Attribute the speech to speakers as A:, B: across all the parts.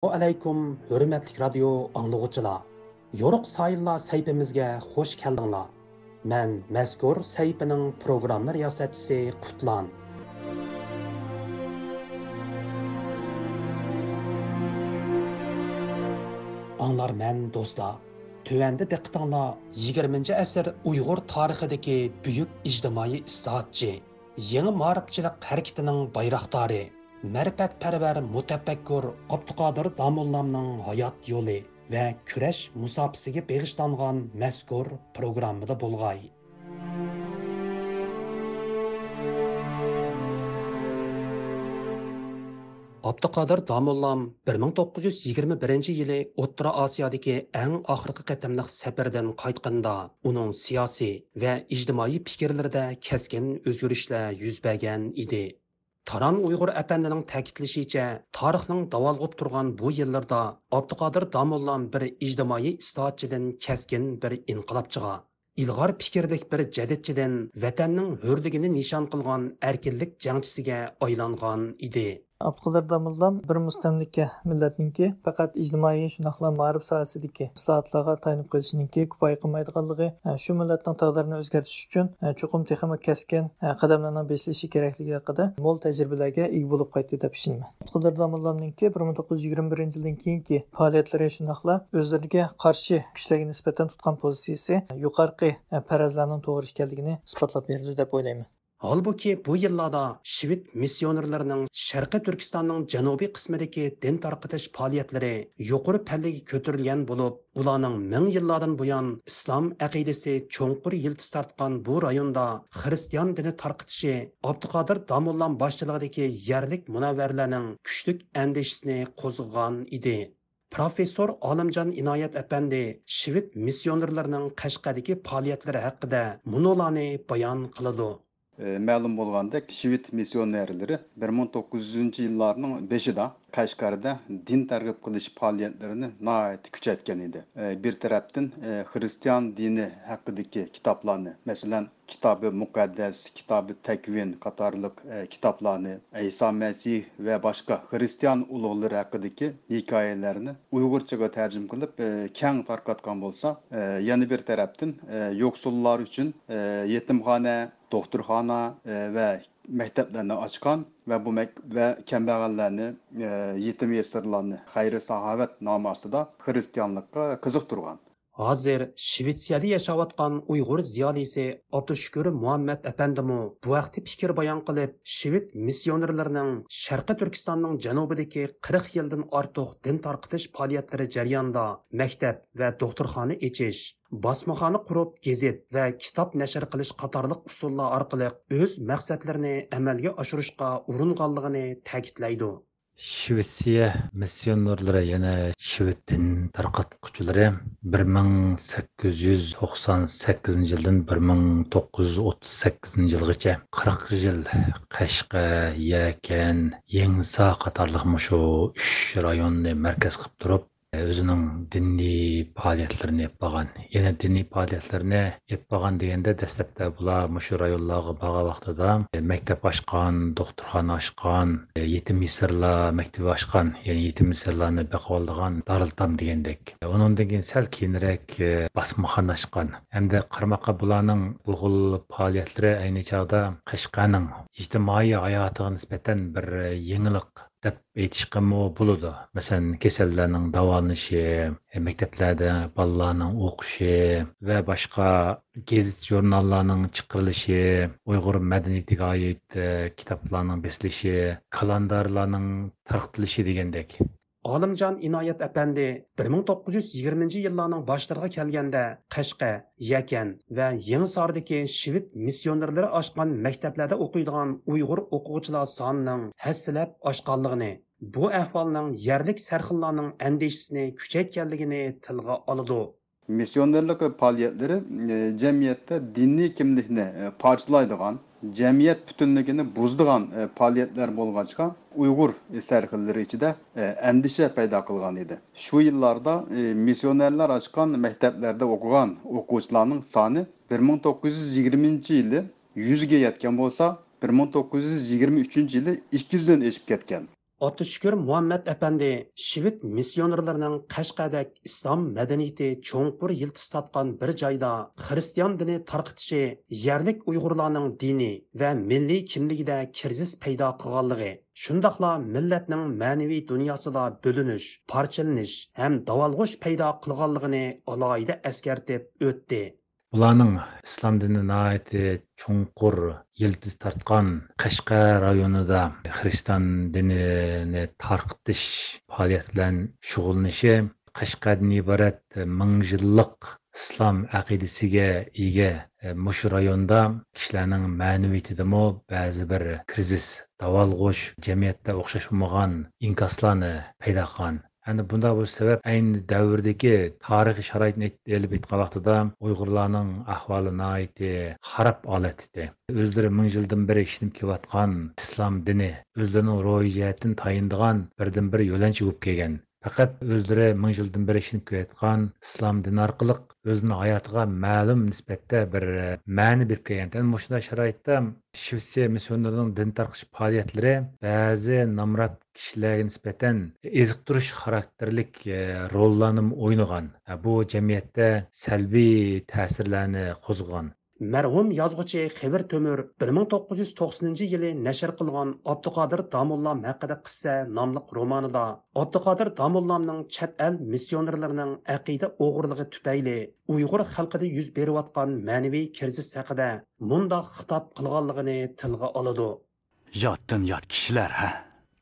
A: Alaykum, hürmetlik radyo anlıqçılar. Yoruq sayınlar sayfimizge hoş geldinglar. Men mazkur sayfining programma riyosatchisi Qutlan. Anlar men do'stlar. Tövəndə diqqətinizlər 20-ci əsr Uyğur tarixidəki böyük ictimai islohotchi, yeni ma'rifchilik harakatining bayraqdori, ma'rifatparvar mutafakkur Abduqodir Domollamning hayot yo'li va kurash musofasiga bag'ishlangan mazkur programmada bo'lg'ay. Abduqodir Domollam 1921-yili O'rta Osiyodagi eng oxirgi qatimliq safardan qaytganda, uning siyosiy va ijtimoiy fikrlarida keskin o'zgarishlar yuz bergan edi. Taran Uyg'ur apandining ta'kidlashicha, tarixning davolg'ib turgan bu yillarda Abduqodir Domollam bir ijtimoiy islohotchidan keskin bir inqilobchiga, ilg'or fikrdek bir jadidchidan vatanning hurligini nishon qilgan erkinlik jangchisiga aylangan edi.
B: Abduqodir Domollam bir mustamlika millatninki faqat ijtimoiy shunaqla ma'rif sohasidagi islohotlarga tayanib qolishiniki kifoya qilmaydiganligi, shu millatning taqdirini o'zgartirish uchun chuqur texnik kaskin qadamlarning bosilishi kerakligi haqida mo'l tajribalarga ega bo'lib qaytdi deb ishonaman. Abduqodir Domollamninki 1921-yildan keyingi faoliyatlari shunaqla o'zlariga qarshi kuchlarga nisbatan tutgan pozitsiyasi yuqorqi farazlarning to'g'ri ekanligini isbotlab berdi deb o'ylayman.
A: Halbuki bu yillarda Şivit missionerlarining Sharqiy Turkistonning janubiy qismidagi din tarqatish faoliyatlari yuqori pallaga ko'tarilgan bo'lib, ularning ming yillardan buyon islom aqidasi cho'nqur yildiz tortgan bu rayonda xristian dini tarqatishi Abduqodir Domollam boshchiligidagi yerlik munavvarlarning kuchlik andishisini qo'zg'agan edi. Professor Olimjon Inoyat apandi Şivit missionerlarining Qashqadagi faoliyatlari haqida munolarni bayon qiladi.
C: Ma'lum bo'lgandek, Şivit missionerleri 1900 yillarning 5'ida Qashqarda din targ'ib qilish faoliyatlarini nihoyat kuchaytgan edi. Bir tarafdan Hristiyan dini haqidagi kitoblarni, masalan, Kitobi Muqaddas, Kitobi Takvin qatorliq kitoblarni, İsa Masih va boshqa Hristiyan ulug'lari haqidagi hikoyalarni Uyg'urchaga tarjim qilib keng tarqatgan bo'lsa, yana bir tarafdan yo'qsullar uchun yetimxona, doktorxona ve mekteplerini açkan ve bu ve kembağallarını, yetim yesirlerini hayri sahavet naması da Hristiyanlıkka kızıktırgan.
A: Hazır Şvetsiyada yaşayotgan Uyg'ur ziyolisi Abdushukur Muhammad apandimu bu vaqtda fikr bayon qilib, Şivit missionerlarining Sharqiy Turkistonning janubidagi 40 yildan ortiq din tarqatish faoliyatlari jarayonida maktab va doktorxona echish, bosmaxona qurib, gazet va kitob nashr qilish qatorliq usullar orqali o'z maqsadlarini amalga oshirishga uringanligini ta'kidlaydi.
D: Shvetsiya missionerlari yana Shvedin tarqatquchilari 1898 yildan 1938 yilgacha 40 yil Qashqa, Yakan, Yengsa qatorliq mushu 3 rayonni markaz qilib turib, o'zining diniy faoliyatlarini yapgan. Yana diniy faoliyatlarini yapgan deganda dastlabda bular mushu rayonlarga borgan vaqtida maktab ochgan, doktorxona ochgan, yetim yesirlar maktabi ochgan, ya'ni yetim yesirlarni baqib olgan Darultam degandek. Undan keyin sal keyinroq bosmaxona ochgan. Hamda qarmoqqa bularning bu xil faoliyatlari ayni chog'da Qashqaning ijtimoiy hayotiga nisbatan bir yangilik deb aytishga bo'ladi. Masalan, kasallarning davolanishi, maktablarda bolalarning o'qishi va boshqa gazet jurnallarning chiqarilishi, Uyg'ur madaniyatiga oid kitoblarning besilishi, kalendarlarning tarqatilishi degandek.
A: Olimjon Inoyat apandi 1920-yillarning boshlariga kelganda Qashqa, Yakan va Yenisordagi Şivit missionerlari ochgan maktablarda o'qiydigan Uyg'ur o'quvchilar sonining hassilab oshganligini, bu ahvolning yerlik sarxillarning andishisini kuchaytganligini tilga oladi.
C: Missionerlik faaliyetleri cemiyette dini kimlikni parçalaydigan, cemiyet bütünlüğünü buzdigan faaliyetler bolğaçqa Uyghur serhilleri içinde endişe payda kılgan idi. Şu yıllarda missionerler açkan mekteplerde okugan okuvchilarning soni 1920 yılı 100'ge yetken bolsa, 1923 yılı 200'den eşip ketken.
A: Abdüşkür Muhammed Efendi, Şivit missionerlarının Qashqadek İslam medeniyeti çoğunqur yıldız tatqan bir joyda Hristiyan dini tarqıtışı, yerlik Uyg'urlarning dini ve milli kimligida kirzis paydo qilganligi, shundaqla millatning ma'naviy dunyosida bo'linish, parchalanish ham davolg'ush paydo qilganligini alohida eskartib o'tdi.
D: Bularning islom dini nihoyatda chunqur yildiz tortgan Qashqar rayonida xristian dinini tarqitish faoliyati bilan shug'ullanishi Qashqardan iborat ming yillik islom aqidasiga ega mushu rayonda kishilarning ma'naviyatidami ba'zi bir krizis davolg'ush jamiyatda o'xshash bo'lmagan inkoslarni paydo qilgan. Yani bunda bu sebep aynı davrdagi tarixiy sharoitni elib aytgan vaqtida Uyg'urlarning ahvoli nihoyatda xarab holatda. O'zlari ming yildan beri ishlab kelayotgan islom dini o'zlarining ro'yi jihatdan tayindigan birdan-bir yo'lanchi bo'lib kelgan. Faqat o'zlari ming yildan beri ishlab kelayotgan islom dini orqali o'zining hayotiga ma'lum nisbatda bir ma'ni berib kelgan. Yani shunday sharoitda Shvetsiya missionlarining din tarqish faoliyatlari ba'zi nomrod kishilarga nisbatan eziqtirish xarakterlik rollarni o'ynagan. Bu jamiyatda salbiy ta'sirlarni qo'zg'agan.
A: Mərhum yazğıcı Xəvər Tömür 1990 yılı nəşr qılğan Abduqadir Damollam haqqında qissa namlıq romanında Abduqadir Damollamның chet el missionerlərinin əqidə oğurluğu tüpəyli Uyğur xalqida yüz beriyotgan mənəvi kirzis haqida mundaq xitab qılğanlığını tilgə aladı.
E: Yatdan yat kişiler ha.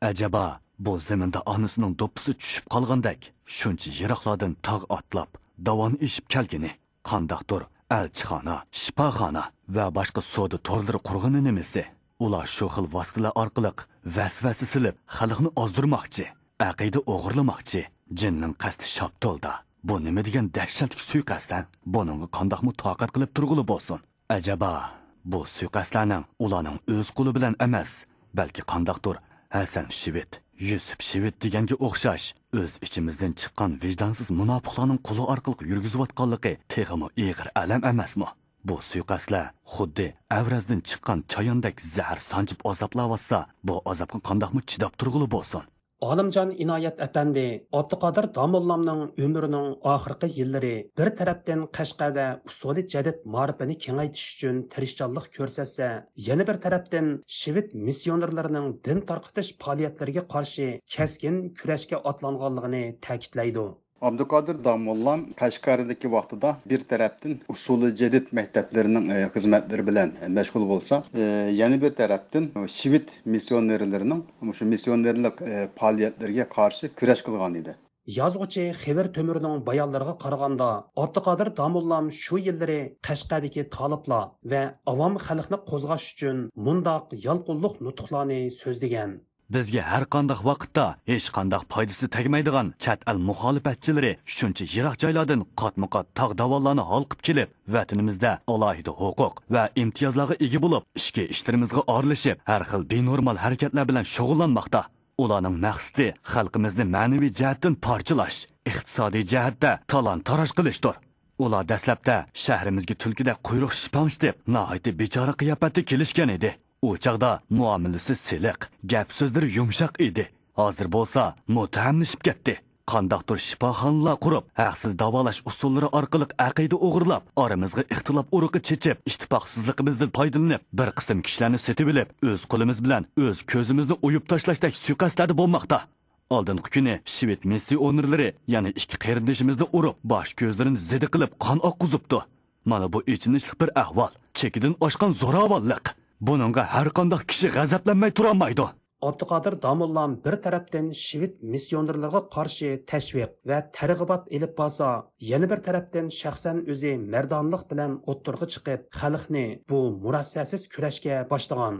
E: Acaba bu zeminde anısının doppusu düşüp qalğandak şuncha yiroqlardan tağ atlab davan ishib kelgini qandaqdir elchixona, shifoxona va boshqa savdo torlari qurg'ini nimasi? Ular shu xil vositalar orqali vasvasa silib xalqni ozdirmoqchi, aqida o'g'irlamoqchi. Jinning qasdi shoptolda. Bu nima degan dahshatli suiqasddan? Buningga qandaqmi toqat qilib turg'uli bo'lsin? Ajaba bu suiqaslarning ularning o'z qo'li bilan emas, balki qandaqdir Hasan Shivit, Yusuf Shivit deganga o'xshash o'z ichimizdan chiqqan vijdonsiz munofiqlarning qo'li orqali yurgizayotganligi texmo ig'ir alam emasmi? Bu suiqaslar xuddi avrazdan chiqqan chayondek zahar sanjib azoblayotsa, bu azobga qandaqmi chidab turg'uli bo'lsin?
A: Olimjon Inoyat Efendi, Abduqadir Damollamның ömrünün oxirgi yillari bir tarafdan Qashqada usuli jadid ma'rifini kengaytirish uchun tirishchanlik ko'rsatsa, yana bir tarafdan Shivit missionerlarining din tarqitish faoliyatlariga qarshi keskin kurashga otlanganligini ta'kidlaydi.
C: Abduqadir Damollam Qashqardagi vaqtida bir tarafdan usuli jadid maktablarining xizmatlari bilan mashg'ul bo'lsa, yana bir tarafdan Shivit missionerlarining shu missionerlik faoliyatlariga qarshi kurash qilgan edi.
A: Yazğıcı Xəvər Tömürning bayonlariga qaraganda, Abduqadir Damollam shu yillari Qashqadagi taliblar va avom xalqni qo'zg'ash uchun mundaq yalqinliq nutqlarni so'zlagan.
E: Bizga har qanday vaqtda hech qanday foydasi tegmaydigan chet el muxolifatchilari shuncha yiroq joylardan qatma-qat tog' davollarni olqib kelib, vatanimizda alohida huquq va imtiyozlarga ega bo'lib, ishga ishlarimizga aralashib, har xil benormal harakatlar bilan shug'ullanmoqda. Ularning maqsadi xalqimizni ma'naviy jihatdan parchalash, iqtisodiy jihatda talon-taroj qilishdir. Ular dastlabda shahrimizga tulkida quyruq shipamish deb nihoyatda bechora qiyofatda kelishgan edi. U chaqda muomalasi siliq, gap so'zlari yumshoq edi. Hozir bo'lsa mutahamlashib ketdi. Qandaqdir shifoxonalar qurib, haqsiz davolash usullari orqali aqida o'g'irlab, oramizga ixtilof urug'i chechib, ittifoqsizligimizdan foydalanib, bir qism kishilarni setib olib, o'z qo'limiz bilan o'z ko'zimizni uyib tashlashdak suiqasdlarda bo'lmoqda. Oldingi kuni Shivit missionerlari yana ikki qarindishimizni urib, bosh ko'zlarini zidi qilib qon oqqizibdi. Mana bu ichinishli bir ahvol, chekidan oshgan zo'ravonlik. Buningga har qanday kishi g'azablanmay turolmaydi.
A: Abduqadir Damollam bir tarafdan Shivit missionerlarga qarshi tashviq va targ'ibot elib borsa, yana bir tarafdan shaxsan o'zi mardonlik bilan o'ttirg'i chiqib, xalqni bu murassasiz kurashga boshlagan.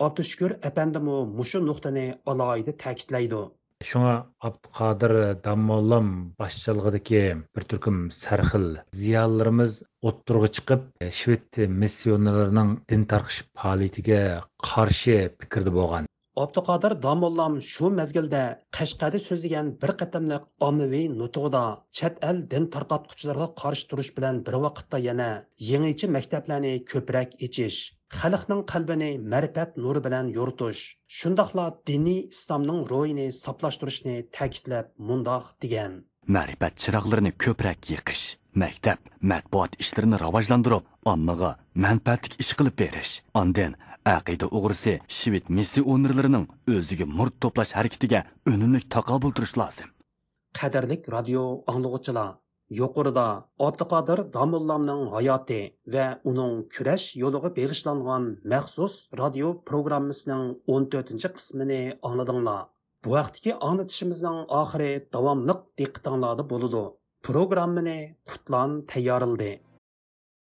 A: Abdushukur apandimi mushu nuqtani alohida ta'kidlaydi.
D: Şuna Abduqadir Damollam başçılığındaki bir türküm sarxil ziyalarımız o'ttirg'i chiqib, Shvit missionerlarining din tarqish faoliyatiga qarshi fikrda bo'lgan.
A: Abduqadir Damollam shu mezgilda Qashqada so'zlagan bir qatamliq ommaviy nutqida chet el din tarqatuvchilarga qarshi turish bilan bir vaqtda yana yangicha maktablarni ko'proq ichish, xalqning qalbini ma'rifat nuri bilan yoritish, shundoqla diniy islomning ro'yini soplashtirishni ta'kidlab mundoq degan.
E: Ma'rifat chiroqlarini ko'proq yiqish, maktab, matbuot ishlarini rivojlantirib, ommaga manfaatli ish qilib berish. Ondan aqida o'g'risi shivit missionerlarining o'ziga murd to'plash harakatiga unumli taqobil turish lozim.
A: Qadrlik radio anglag'uchilar, yuqorida Abduqodir Domullamning hayoti va uning kurash yo'liga bag'ishlangan maxsus radio programmasining 14-qismini angladinglar. Bu vaqtdagi anlatishimizning oxiri davomliq diqqatinglarda bo'ladi. Programmani Qutlan tayyorladi.